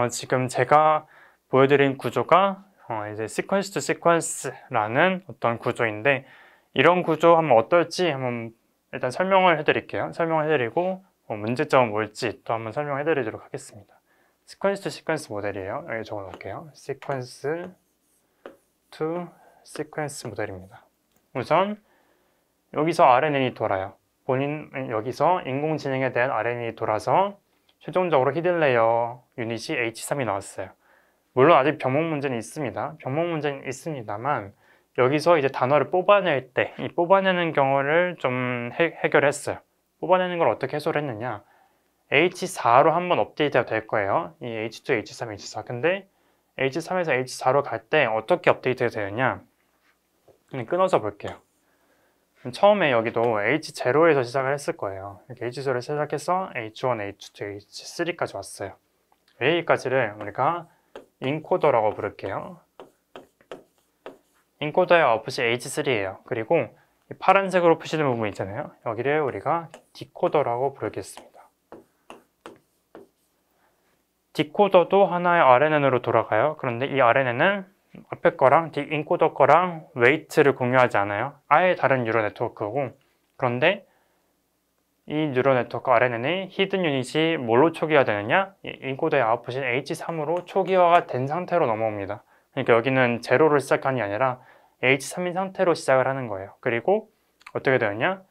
지금 제가 보여드린 구조가 이제 시퀀스 투 시퀀스라는 어떤 구조인데, 이런 구조 한번 어떨지 한번 일단 설명을 해드릴게요. 설명을 해드리고 문제점은 뭘지 또 한번 설명해드리도록 하겠습니다. 시퀀스 투 시퀀스 모델이에요. 여기 적어놓을게요. 시퀀스 투 시퀀스 모델입니다. 우선 여기서 RNN이 돌아요. 여기서 인공지능에 대한 RNN이 돌아서 최종적으로 히든레이어 유닛이 H3이 나왔어요. 물론 아직 병목 문제는 있습니다. 병목 문제는 있습니다만 여기서 이제 단어를 뽑아낼 때 이 뽑아내는 경우를 좀 해결했어요. 뽑아내는 걸 어떻게 해소를 했느냐, H4로 한번 업데이트가 될 거예요. 이 H2, H3, H4. 근데 H3에서 H4로 갈 때 어떻게 업데이트가 되느냐, 끊어서 볼게요. 처음에 여기도 H0에서 시작을 했을 거예요. 이렇게 H0에서 시작해서 H1, H2, H3까지 왔어요. 여기까지를 우리가 인코더라고 부를게요. 인코더의 아웃풋이 H3예요. 그리고 이 파란색으로 표시된 부분 있잖아요. 여기를 우리가 디코더라고 부르겠습니다. 디코더도 하나의 RNN으로 돌아가요. 그런데 이 RNN은 앞에 거랑 인코더 거랑 웨이트를 공유하지 않아요. 아예 다른 뉴럴 네트워크고, 그런데 이 뉴럴 네트워크 RNN의 히든 유닛이 뭘로 초기화되느냐? 인코더의 아웃풋인 H3으로 초기화가 된 상태로 넘어옵니다. 그러니까 여기는 제로를 시작하는 게 아니라 H3인 상태로 시작을 하는 거예요. 그리고 어떻게 되느냐?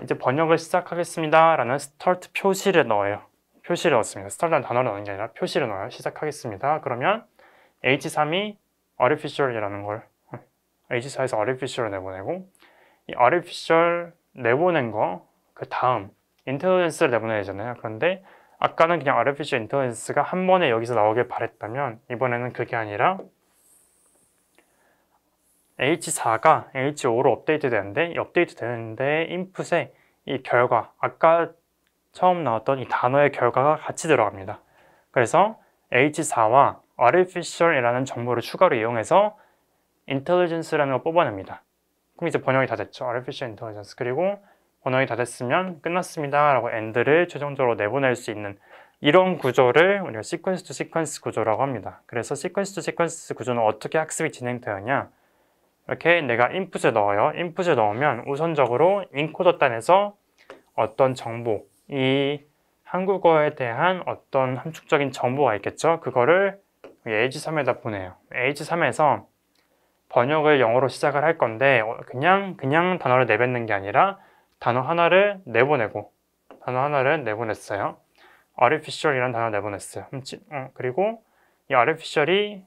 이제 번역을 시작하겠습니다 라는 스타트 표시를 넣어요. 표시를 넣습니다. 스타트라는 단어를 넣는 게 아니라 표시를 넣어요. 시작하겠습니다. 그러면 H3이 artificial이라는 걸 H4에서 artificial을 내보내고, 이 artificial 내보낸 거 그 다음 intelligence를 내보내야 되잖아요. 그런데 아까는 그냥 artificial intelligence가 한 번에 여기서 나오길 바랬다면 이번에는 그게 아니라 H4가 H5로 업데이트 되는데, 이 업데이트 되는데 인풋에 이 결과, 아까 처음 나왔던 이 단어의 결과가 같이 들어갑니다. 그래서 H4와 artificial이라는 정보를 추가로 이용해서 intelligence라는 걸 뽑아냅니다. 그럼 이제 번역이 다 됐죠. artificial intelligence. 그리고 번역이 다 됐으면 끝났습니다 라고 end를 최종적으로 내보낼 수 있는 이런 구조를 우리가 sequence to sequence 구조라고 합니다. 그래서 sequence to sequence 구조는 어떻게 학습이 진행되느냐, 이렇게 내가 인풋을 넣어요. 인풋을 넣으면 우선적으로 인코더 단에서 어떤 정보, 이 한국어에 대한 어떤 함축적인 정보가 있겠죠. 그거를 H3에다 보내요. H3에서 번역을 영어로 시작을 할 건데 그냥 단어를 내뱉는 게 아니라 단어 하나를 내보냈어요. artificial이라는 단어를 내보냈어요. 그리고 이 artificial이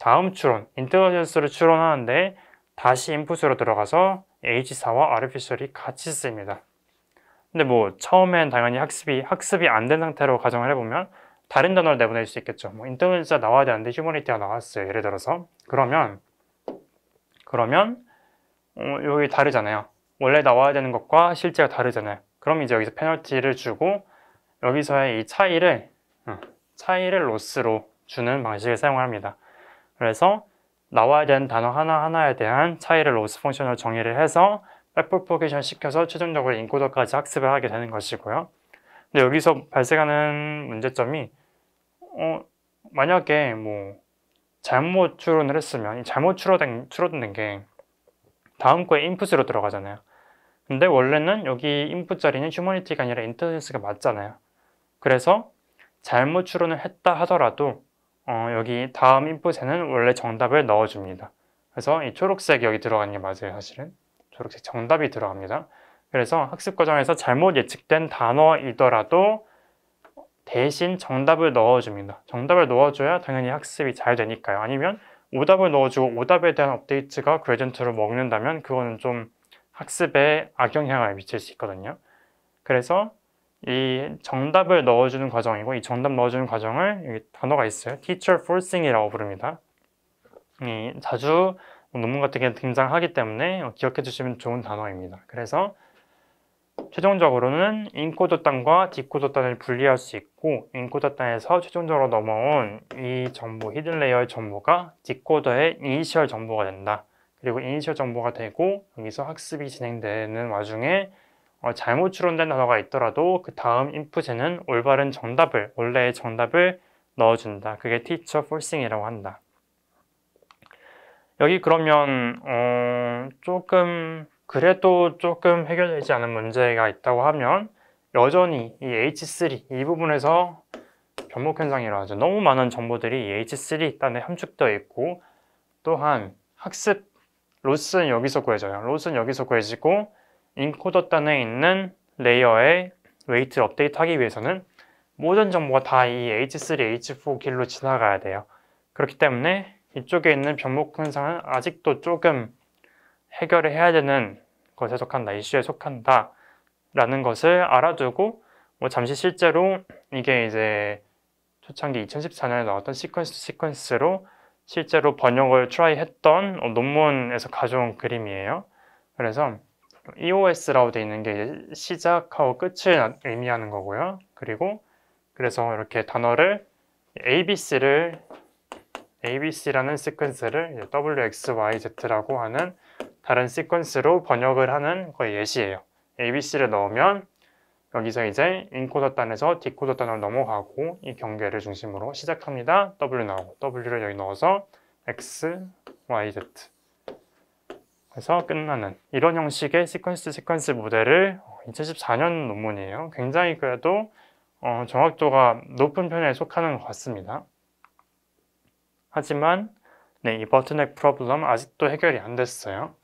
다음 추론, intelligence를 추론하는데 다시 인풋으로 들어가서 H4와 artificial이 같이 쓰입니다. 근데 뭐 처음엔 당연히 학습이 안 된 상태로 가정을 해보면 다른 단어를 내보낼 수 있겠죠. 뭐 intelligence가 나와야 되는데 humanity가 나왔어요. 예를 들어서. 그러면 여기 다르잖아요. 원래 나와야 되는 것과 실제가 다르잖아요. 그럼 이제 여기서 페널티를 주고 여기서의 이 차이를 로스로 주는 방식을 사용합니다. 그래서 나와야 되는 단어 하나하나에 대한 차이를 로스 펑션으로 정의를 해서 백프로포게이션 시켜서 최종적으로 인코더까지 학습을 하게 되는 것이고요. 근데 여기서 발생하는 문제점이 만약에 뭐 잘못 추론을 했으면 이 잘못 추론된 게 다음 거에 인풋으로 들어가잖아요. 근데 원래는 여기 인풋 자리는 휴머니티가 아니라 인텔리전스가 맞잖아요. 그래서 잘못 추론을 했다 하더라도 여기 다음 인풋에는 원래 정답을 넣어줍니다. 그래서 이 초록색 여기 들어가는 게 맞아요. 사실은 초록색 정답이 들어갑니다. 그래서 학습 과정에서 잘못 예측된 단어이더라도 대신 정답을 넣어줍니다. 정답을 넣어줘야 당연히 학습이 잘 되니까요. 아니면 오답을 넣어주고 오답에 대한 업데이트가 그레디언트로 먹는다면 그거는 좀 학습에 악영향을 미칠 수 있거든요. 그래서 이 정답을 넣어주는 과정이고, 이 정답 넣어주는 과정을 여기 단어가 있어요. teacher forcing이라고 부릅니다. 자주 논문 같은 게 등장하기 때문에 기억해 주시면 좋은 단어입니다. 그래서 최종적으로는 인코더 단과 디코더 단을 분리할 수 있고, 인코더 단에서 최종적으로 넘어온 이 정보, 히든 레이어의 정보가 디코더의 이니셜 정보가 된다. 그리고 이니셜 정보가 되고 여기서 학습이 진행되는 와중에 잘못 추론된 단어가 있더라도 그 다음 인풋에는 올바른 정답을, 원래의 정답을 넣어준다. 그게 teacher forcing이라고 한다. 여기 그러면 그래도 조금 해결되지 않은 문제가 있다고 하면 여전히 이 H3 이 부분에서 변목 현상이 일어나죠. 너무 많은 정보들이 이 H3 단에 함축되어 있고, 또한 학습 로스는 여기서 구해져요. 로스는 여기서 구해지고, 인코더 단에 있는 레이어의 웨이트를 업데이트하기 위해서는 모든 정보가 다 이 H3, H4 길로 지나가야 돼요. 그렇기 때문에 이쪽에 있는 변목 현상은 아직도 조금 해결을 해야 되는 것에 속한다, 이슈에 속한다 라는 것을 알아두고, 잠시 실제로 이게 이제 초창기 2014년에 나왔던 시퀀스로 실제로 번역을 트라이 했던 논문에서 가져온 그림이에요. 그래서 EOS라고 되어 있는 게 이제 시작하고 끝을 의미하는 거고요. 그래서 이렇게 단어를 ABC라는 시퀀스를 WXYZ라고 하는 다른 시퀀스로 번역을 하는 거의 예시예요. ABC를 넣으면 여기서 이제 인코더 단에서 디코더 단으로 넘어가고 이 경계를 중심으로 시작합니다. W 나오고 W를 여기 넣어서 X, Y, Z 그래서 끝나는 이런 형식의 시퀀스 모델을 2014년 논문이에요. 굉장히 그래도 정확도가 높은 편에 속하는 것 같습니다. 하지만 이 버튼넥 프로블럼 아직도 해결이 안 됐어요.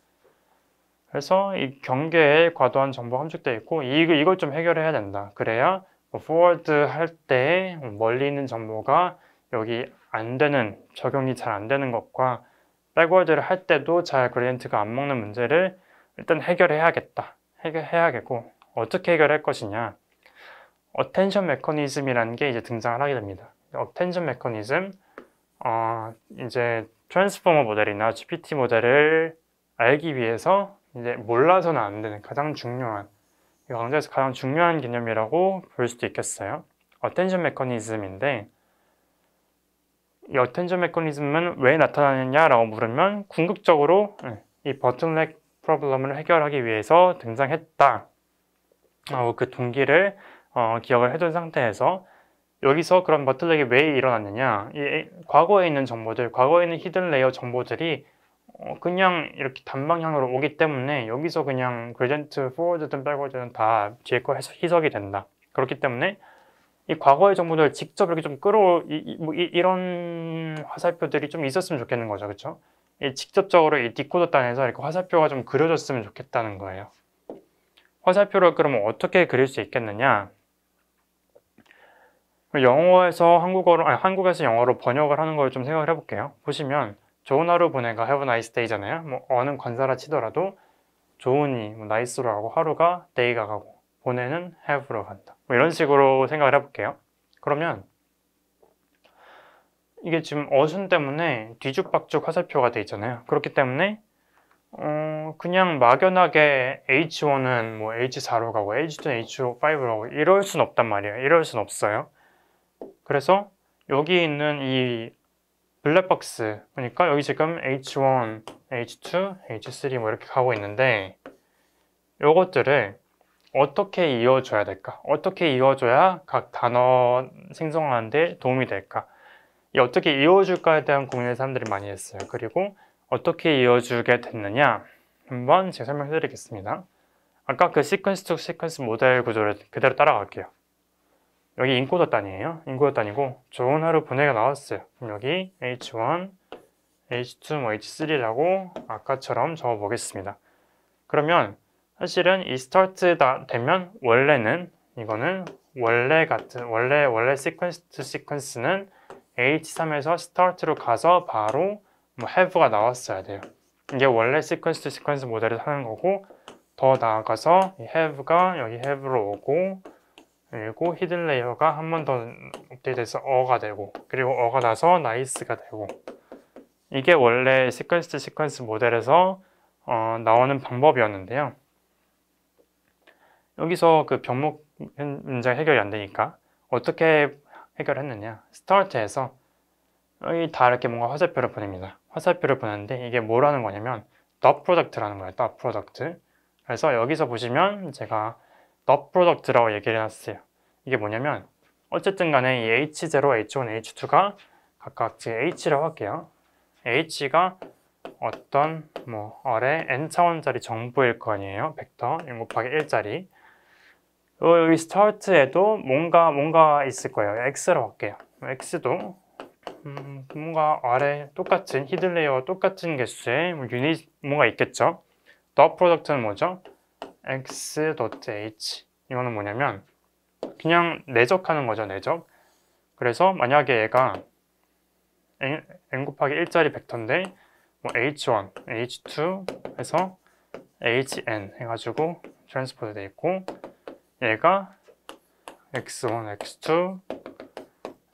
그래서 이 경계에 과도한 정보가 함축되어 있고 이걸 좀 해결해야 된다. 그래야 포워드 할 때 멀리 있는 정보가 여기 안 되는, 적용이 잘 안 되는 것과 백워드를 할 때도 잘 그레디언트가 안 먹는 문제를 일단 해결해야겠다. 해결해야겠고, 어떻게 해결할 것이냐. 어텐션 메커니즘이라는 게 이제 등장을 하게 됩니다. 어텐션 메커니즘, 이제 트랜스포머 모델이나 GPT 모델을 알기 위해서 이제 몰라서는 안 되는 가장 중요한, 이 강좌에서 가장 중요한 개념이라고 볼 수도 있겠어요. 어텐션 메커니즘인데, 이 어텐션 메커니즘은 왜 나타나느냐라고 물으면 궁극적으로 이 버틀넥 프로블럼을 해결하기 위해서 등장했다. 그 동기를 기억을 해둔 상태에서 여기서 그런 버틀넥이 왜 일어났느냐, 이 과거에 있는 정보들, 과거에 있는 히든 레이어 정보들이 그냥 이렇게 단방향으로 오기 때문에 여기서 그냥 그레디언트 포워드든 백워드든 다 뒤에 거 희석이 된다. 그렇기 때문에 이 과거의 정보들 직접 이렇게 좀 이런 화살표들이 좀 있었으면 좋겠는 거죠. 그렇죠? 직접적으로 이 디코더 단에서 이렇게 화살표가 좀 그려졌으면 좋겠다는 거예요. 화살표를 그러면 어떻게 그릴 수 있겠느냐? 영어에서 한국에서 영어로 번역을 하는 걸 좀 생각을 해볼게요. 보시면 좋은 하루 보내가 have a nice day잖아요. 어는 관사라 치더라도 좋으니 nice로 하고 하루가 day가 가고 보내는 have로 간다. 이런 식으로 생각을 해볼게요. 그러면 이게 지금 어순 때문에 뒤죽박죽 화살표가 돼 있잖아요. 그렇기 때문에 그냥 막연하게 H1은 H4로 가고 H2는 H5로 가고 이럴 순 없단 말이에요. 이럴 순 없어요. 그래서 여기 있는 이 블랙박스, 그러니까 여기 지금 H1, H2, H3 이렇게 가고 있는데 요것들을 어떻게 이어줘야 될까? 어떻게 이어줘야 각 단어 생성하는 데 도움이 될까? 어떻게 이어줄까에 대한 고민을 사람들이 많이 했어요. 그리고 어떻게 이어주게 됐느냐? 한번 제가 설명해 드리겠습니다. 아까 그 시퀀스 투 시퀀스 모델 구조를 그대로 따라갈게요. 여기 인코더 단이에요. 인코더 단이고 좋은 하루 보내가 나왔어요. 그럼 여기 H1, H2, H3라고 아까처럼 적어 보겠습니다. 그러면 사실은 이 스타트가 되면 이거는 원래 시퀀스 투 시퀀스는 H3에서 스타트로 가서 바로 have가 나왔어야 돼요. 이게 원래 시퀀스 투 시퀀스 모델을 하는 거고, 더 나아가서 이 have가 여기 have로 오고, 그리고 히든 레이어가 한 번 더 업데이트돼서 어가 되고, 그리고 어가 나서 나이스가 되고, 이게 원래 시퀀스 투 시퀀스 모델에서 나오는 방법이었는데요. 여기서 그 변목 문제가 해결이 안 되니까 어떻게 해결했느냐, 스타트에서 여기 다 이렇게 뭔가 화살표를 보냅니다. 화살표를 보내는데 이게 뭐라는 거냐면 dot product라는 거예요. dot product. 그래서 여기서 보시면 제가 dot product라고 얘기를 해놨어요. 이게 뭐냐면 어쨌든 간에 이 H0, H1, H2가 각각 제 H라고 할게요. H가 어떤 뭐 array n차원짜리 정보일 거 아니에요. 벡터 1 곱하기 1짜리. 여기 start에도 뭔가 있을 거예요. x라고 할게요. x도 뭔가 array 똑같은 히든 레이어와 똑같은 개수의 유닛 뭔가 있겠죠. 더 프로덕트는 뭐죠? x.h. 이거는 뭐냐면 그냥 내적하는 거죠. 내적. 그래서 만약에 얘가 n 곱하기 1짜리 벡터인데 뭐 h1, h2 해서 hn 해가지고 트랜스포즈 돼 있고 얘가 x1, x2,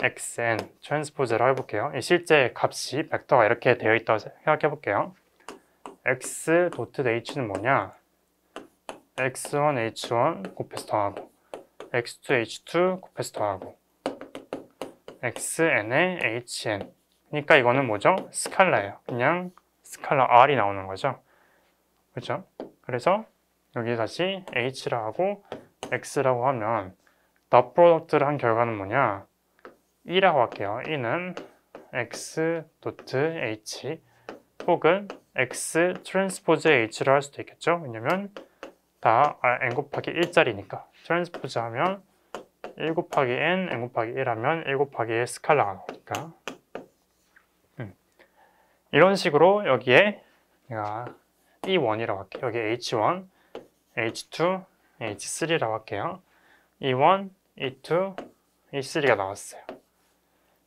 xn 트랜스포즈를 해볼게요. 이 실제 값이 벡터가 이렇게 되어 있다고 생각해 볼게요. x.h는 뭐냐? x1, h1 곱해서 더하고 x2, h2 곱해서 더하고 xn에 hn. 그러니까 이거는 뭐죠? 스칼라예요. 그냥 스칼라 r이 나오는 거죠. 그렇죠? 그래서 여기 다시 h라고 하고 x라고 하면 더 프로덕트를 한 결과는 뭐냐? 2라고 할게요. 2는 x.h 혹은 x 트랜스포즈 h를 할 수도 있겠죠. 왜냐면 다 n 곱하기 1짜리니까 트랜스포즈 하면 1 곱하기 n 곱하기 1 하면 1 곱하기 1 스칼라가 나오니까 이런 식으로 여기에 내가 E1이라고 할게요. 여기 H1, H2, H3라고 할게요. E1, E2, E3가 나왔어요.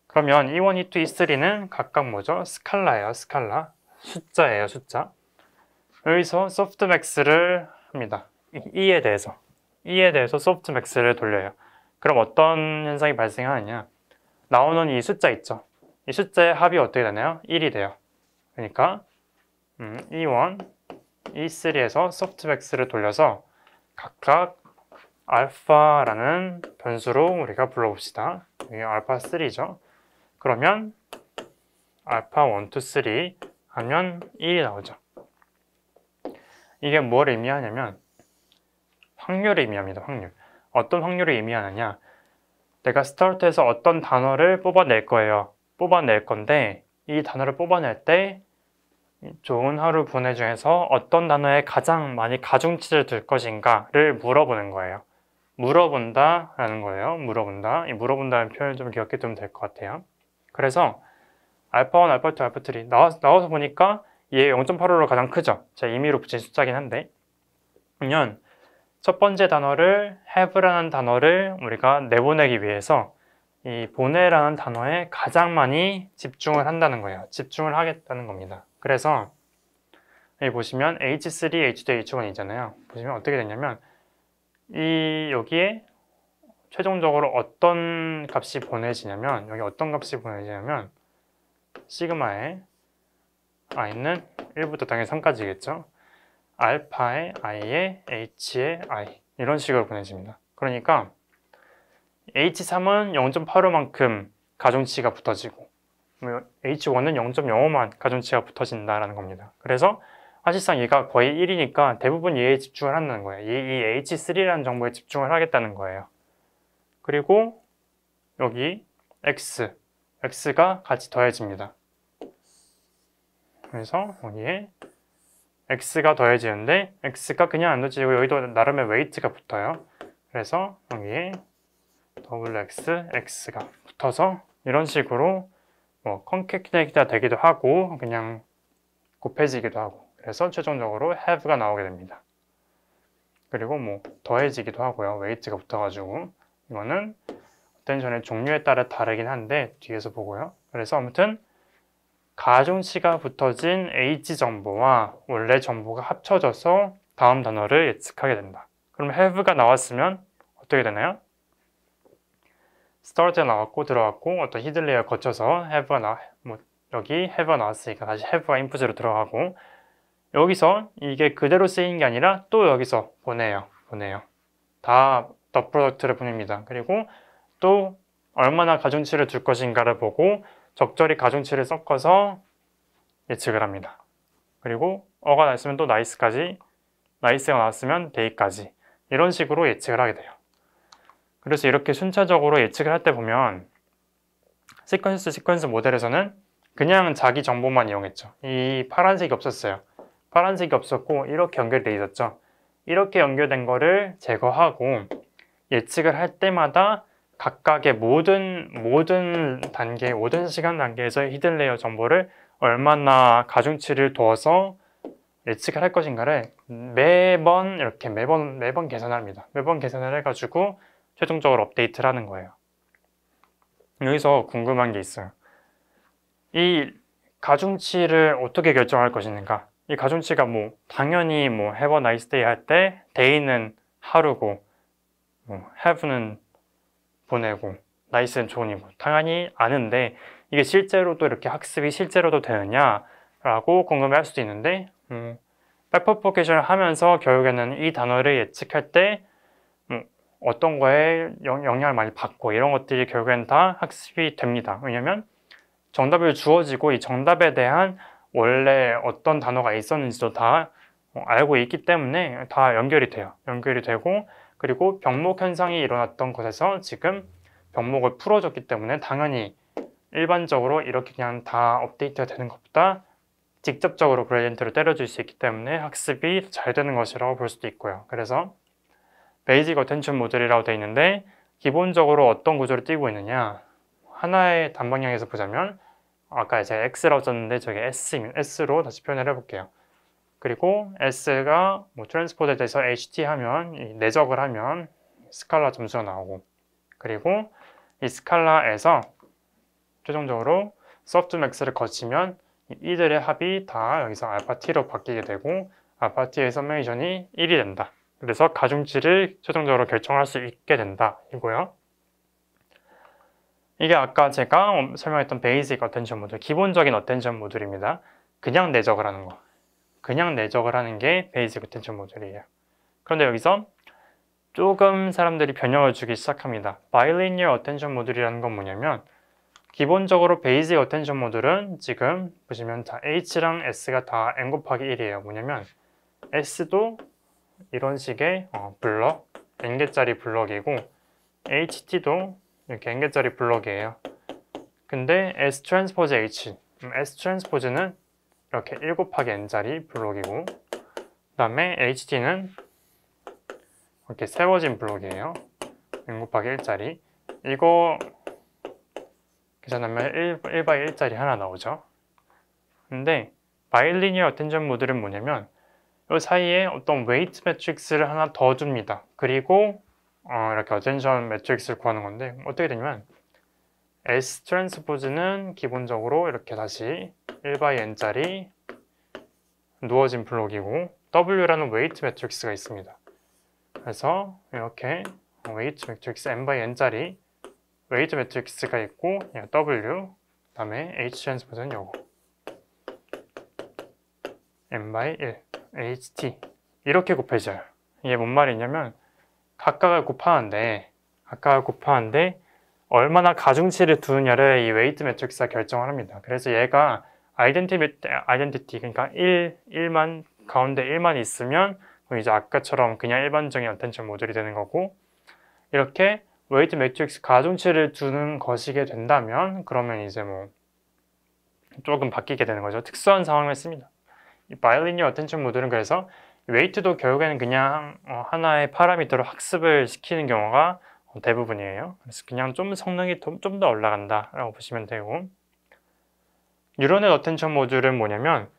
그러면 E1, E2, E3는 각각 뭐죠? 스칼라예요. 스칼라. 숫자예요. 숫자. 여기서 소프트맥스를 합니다. E에 대해서 소프트맥스를 돌려요. 그럼 어떤 현상이 발생하느냐? 나오는 이 숫자 있죠? 이 숫자의 합이 어떻게 되나요? 1이 돼요. 그러니까 E1, E3에서 소프트맥스를 돌려서 각각 알파라는 변수로 우리가 불러봅시다. 이게 알파 3죠. 그러면 알파 1, 2, 3 하면 1이 나오죠. 이게 뭘 의미하냐면 확률을 의미합니다. 확률. 어떤 확률을 의미하느냐? 내가 스타트에서 어떤 단어를 뽑아낼 거예요. 뽑아낼 건데 이 단어를 뽑아낼 때 좋은 하루 보내 중에서 어떤 단어에 가장 많이 가중치를 둘 것인가를 물어보는 거예요. 물어본다라는 거예요. 물어본다. 이 물어본다는 표현을 좀 기억해 두면 될 것 같아요. 그래서 알파1, 알파2, 알파3 나와서 보니까 얘 0.85로 가장 크죠. 제가 임의로 붙인 숫자긴 한데 그러면 첫 번째 단어를 have라는 단어를 우리가 내보내기 위해서 이 보내라는 단어에 가장 많이 집중을 한다는 거예요. 집중을 하겠다는 겁니다. 그래서 여기 보시면 H3, H2, H1 있잖아요. 보시면 어떻게 되냐면 여기에 최종적으로 어떤 값이 보내지냐면 여기 어떤 값이 보내지냐면 시그마의 i는 1부터 당연히 3까지겠죠. 알파의 i에 h의 i 이런 식으로 보내집니다. 그러니까 H3은 0.85만큼 가중치가 붙어지고 H1은 0.05만 가중치가 붙어진다는 겁니다. 그래서 사실상 얘가 거의 1이니까 대부분 얘에 집중을 한다는 거예요. 이 H3라는 정보에 집중을 하겠다는 거예요. 그리고 여기 X가 같이 더해집니다. 그래서 여기에 X가 더해지는데 X가 그냥 안 더해지고 여기도 나름의 웨이트가 붙어요. 그래서 여기에 X가 붙어서 이런 식으로 뭐 컨캐티네이트가 되기도 하고 그냥 곱해지기도 하고 그래서 최종적으로 have가 나오게 됩니다. 그리고 뭐 더해지기도 하고요. 웨이트가 붙어가지고 이거는 어텐션의 종류에 따라 다르긴 한데 뒤에서 보고요. 그래서 아무튼 가중치가 붙어진 H 정보와 원래 정보가 합쳐져서 다음 단어를 예측하게 된다. 그럼 have가 나왔으면 어떻게 되나요? start가 나왔고 들어갔고 어떤 히든 레이어 거쳐서 여기 have가 나왔으니까 다시 have가 인풋으로 들어가고 여기서 이게 그대로 쓰이는 게 아니라 또 여기서 보내요. 다 더 프로덕트를 보냅니다. 그리고 또 얼마나 가중치를 줄 것인가를 보고 적절히 가중치를 섞어서 예측을 합니다. 그리고 어가 나왔으면 또 나이스가 나왔으면 데이까지 이런 식으로 예측을 하게 돼요. 그래서 이렇게 순차적으로 예측을 할 때 보면 시퀀스 모델에서는 그냥 자기 정보만 이용했죠. 이 파란색이 없었어요. 파란색이 없었고 이렇게 연결돼 있었죠. 이렇게 연결된 거를 제거하고 예측을 할 때마다 각각의 모든 단계, 모든 시간 단계에서 히든 레이어 정보를 얼마나 가중치를 두어서 예측을 할 것인가를 매번 계산합니다. 매번 계산을 해가지고 최종적으로 업데이트를 하는 거예요. 여기서 궁금한 게 있어요. 이 가중치를 어떻게 결정할 것인가? 이 가중치가 당연히 have a nice day 할 때 day는 하루고 have는 보내고 nice는 존이고 당연히 아는데 이게 실제로도 이렇게 학습이 실제로도 되느냐라고 궁금해할 수도 있는데 백프로포게이션을 하면서 결국에는 이 단어를 예측할 때 어떤 거에 영향을 많이 받고 이런 것들이 결국엔 다 학습이 됩니다. 왜냐면 정답을 주어지고 이 정답에 대한 원래 어떤 단어가 있었는지도 다 알고 있기 때문에 다 연결이 돼요. 연결이 되고 그리고 병목 현상이 일어났던 것에서 지금 병목을 풀어줬기 때문에 당연히 일반적으로 이렇게 그냥 다 업데이트가 되는 것보다 직접적으로 그레디언트를 때려줄 수 있기 때문에 학습이 잘 되는 것이라고 볼 수도 있고요. 그래서 베이직 어텐션 모델이라고 되어 있는데 기본적으로 어떤 구조를 띄고 있느냐 하나의 단방향에서 보자면 아까 제가 X라고 썼는데 저게 S로 다시 표현을 해볼게요. 그리고 S가 트랜스포드에 대해서 HT 하면 내적을 하면 스칼라 점수가 나오고 그리고 이 스칼라에서 최종적으로 소프트맥스를 거치면 이들의 합이 다 여기서 알파 t로 바뀌게 되고 알파 t의 서메이션이 1이 된다. 그래서 가중치를 최종적으로 결정할 수 있게 된다 이고요. 이게 아까 제가 설명했던 베이직 어텐션 모듈, 기본적인 어텐션 모듈입니다. 그냥 내적을 하는 거. 그냥 내적을 하는 게 베이직 어텐션 모듈이에요. 그런데 여기서 조금 사람들이 변형을 주기 시작합니다. 바이리니어 어텐션 모듈이라는 건 뭐냐면 기본적으로 베이직 어텐션 모듈은 지금 보시면 다 H랑 S가 다 n 곱하기 1이에요. 뭐냐면 S도 이런 식의 블럭, n개짜리 블럭이고 HT도 이렇게 n개짜리 블럭이에요. 근데 S 트랜스포즈 H, S 트랜스포즈는 이렇게 1 곱하기 n짜리 블럭이고 그 다음에 HT는 이렇게 세워진 블럭이에요. n 곱하기 1짜리. 이거 계산하면 1by 1짜리 하나 나오죠. 근데 바이리니어 어텐션 모듈은 뭐냐면 이 사이에 어떤 웨이트 매트릭스를 하나 더 줍니다. 그리고 이렇게 어텐션 매트릭스를 구하는 건데 어떻게 되냐면 S 트랜스포즈는 기본적으로 이렇게 다시 1by n짜리 누워진 블록이고 W라는 웨이트 매트릭스가 있습니다. 그래서 이렇게 웨이트 매트릭스 n by n짜리 웨이트 매트릭스가 있고 W 그 다음에 H 트랜스포즈는 요거 n by 1 HT 이렇게 곱해져요. 이게 뭔 말이냐면 각각을 곱하는데 얼마나 가중치를 두느냐를 이 웨이트 매트릭스가 결정을 합니다. 그래서 얘가 아이덴티티 그러니까 1만 가운데 1만 있으면 이제 아까처럼 그냥 일반적인 어텐션 모듈이 되는 거고 이렇게 웨이트 매트릭스 가중치를 두는 것이게 된다면 그러면 이제 조금 바뀌게 되는 거죠. 특수한 상황을 씁니다. 이 바이리니어 어텐션 모듈은 그래서 웨이트도 결국에는 그냥 하나의 파라미터로 학습을 시키는 경우가 대부분이에요. 그래서 그냥 좀 성능이 좀 더 올라간다라고 보시면 되고 뉴런의 어텐션 모듈은 뭐냐면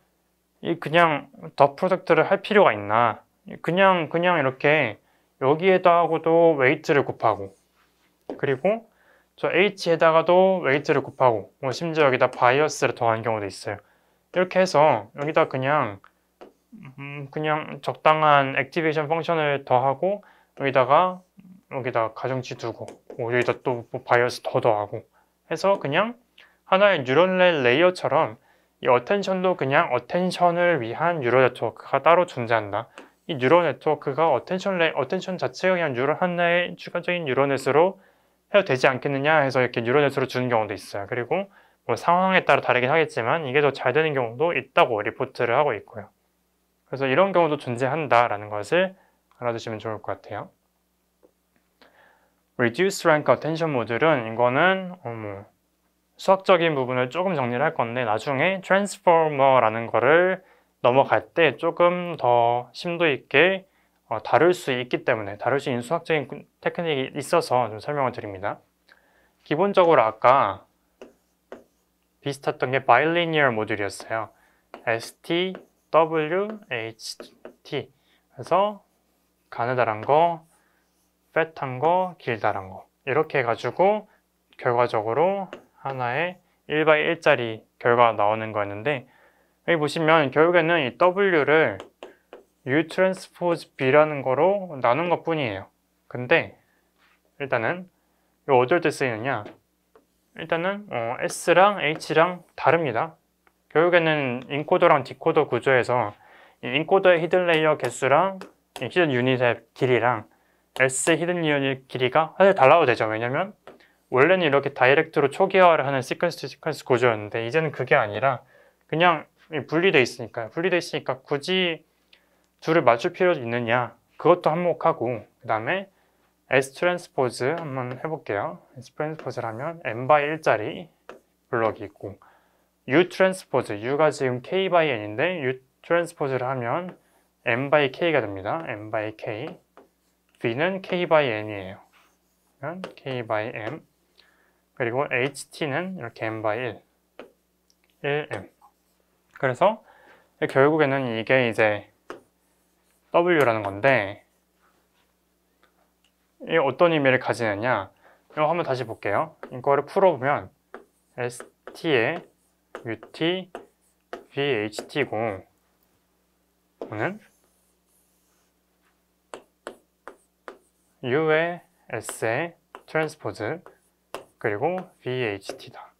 이 그냥 더 프로덕트를 할 필요가 있나 그냥 이렇게 여기에다가도 웨이트를 곱하고 그리고 저 H에다가도 웨이트를 곱하고 심지어 여기다 바이어스를 더한 경우도 있어요. 이렇게 해서 여기다 그냥 적당한 액티베이션 펑션을 더하고 여기다 가중치 두고 여기다 또 바이어스 더 더하고 해서 그냥 하나의 뉴럴 레이어처럼 이 어텐션도 그냥 어텐션을 위한 뉴럴 네트워크가 따로 존재한다. 이 뉴럴 네트워크가 어텐션 자체가 그냥 하나의 추가적인 뉴럴넷으로 해도 되지 않겠느냐 해서 이렇게 뉴럴넷으로 주는 경우도 있어요. 그리고 상황에 따라 다르긴 하겠지만 이게 더 잘 되는 경우도 있다고 리포트를 하고 있고요. 그래서 이런 경우도 존재한다라는 것을 알아두시면 좋을 것 같아요. reduced rank attention 모듈은 이거는 수학적인 부분을 조금 정리를 할 건데 나중에 transformer라는 거를 넘어갈 때 조금 더 심도 있게 다룰 수 있기 때문에 다룰 수 있는 수학적인 테크닉이 있어서 좀 설명을 드립니다. 기본적으로 아까 비슷했던 게 bilinear 모듈이었어요. ST, W, HT. 그래서 가느다란 거, fat한 거, 길다란 거. 이렇게 해가지고 결과적으로 하나의 1x1짜리 결과가 나오는 거였는데 여기 보시면 결국에는 이 W를 U transpose B라는 거로 나눈 것 뿐이에요. 근데 일단은 이거 어떨 때 쓰이느냐? 일단은 S랑 H랑 다릅니다. 결국에는 인코더랑 디코더 구조에서 이 인코더의 히든 레이어 개수랑 이 히든 유닛의 길이랑 S의 히든 유닛 길이가 사실 달라도 되죠. 왜냐면 원래는 이렇게 다이렉트로 초기화를 하는 시퀀스 투 시퀀스 구조였는데 이제는 그게 아니라 그냥 분리되어 있으니까 굳이 둘을 맞출 필요도 있느냐 그것도 한몫하고 그 다음에 S 트랜스포즈 한번 해볼게요. S 트랜스포즈를 하면 n/1짜리 블럭이 있고 U 트랜스포즈, U가 지금 k/n인데 U 트랜스포즈를 하면 n/k가 됩니다. n/k V는 k/n이에요. 그러면 k/m 그리고 HT는 이렇게 n/1 1m 그래서 결국에는 이게 이제 W라는 건데 이게 어떤 의미를 가지느냐 이거 한번 다시 볼게요. 이거를 풀어보면 ST의 UT, VHT고 는 U의 S의 트랜스포즈 그리고 VHT다.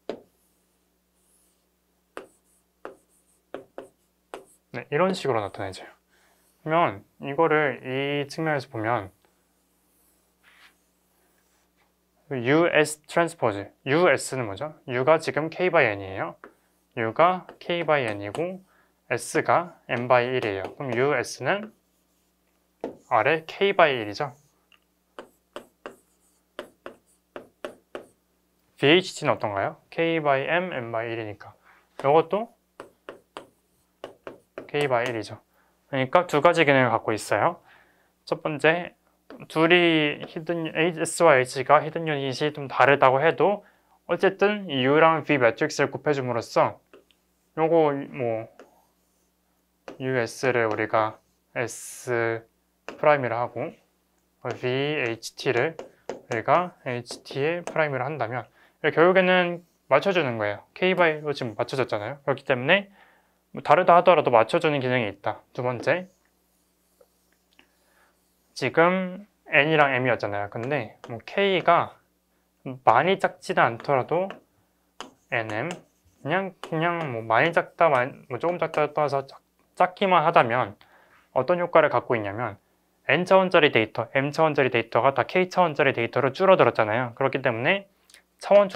네, 이런 식으로 나타내져요. 그러면 이거를 이 측면에서 보면 US 트랜스포즈, US는 뭐죠? U가 지금 k/n이에요. U가 k/n이고 S가 n/1이에요. 그럼 US는 아래 k/1이죠. VHT는 어떤가요? k/m, n/1이니까 이것도 k/1이죠. 그러니까 두 가지 기능을 갖고 있어요. 첫 번째, 둘이 S와 H가 히든 유닛이 좀 다르다고 해도 어쨌든 U랑 V 매트릭스를 곱해줌으로써 요거 US를 우리가 S 프라임이라 하고 VHT를 우리가 HT의 프라임이라 한다면 결국에는 맞춰주는 거예요. K/로 지금 맞춰졌잖아요. 그렇기 때문에 다르다 하더라도 맞춰주는 기능이 있다. 두 번째, 지금 N이랑 M이었잖아요. 근데 K가 많이 작지는 않더라도 NM 그냥 많이 작다, 조금 작다 떠나서 작기만 하다면 어떤 효과를 갖고 있냐면 N차원짜리 데이터, M차원짜리 데이터가 다 K차원짜리 데이터로 줄어들었잖아요. 그렇기 때문에 차원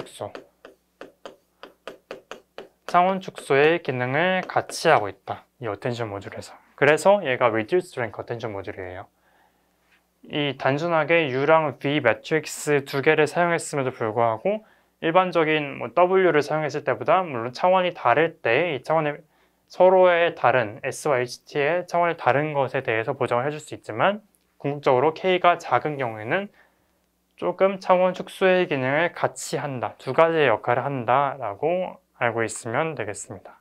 축소의 기능을 같이 하고 있다. 이 어텐션 모듈에서. 그래서 얘가 reduced rank 어텐션 모듈이에요. 이 단순하게 U랑 V 매트릭스 두 개를 사용했음에도 불구하고 일반적인 W를 사용했을 때보다 물론 차원이 다를 때 이 차원의 서로의 다른 S와 HT의 차원이 다른 것에 대해서 보정을 해줄 수 있지만 궁극적으로 K가 작은 경우에는 조금 차원 축소의 기능을 같이 한다. 두 가지의 역할을 한다라고 알고 있으면 되겠습니다.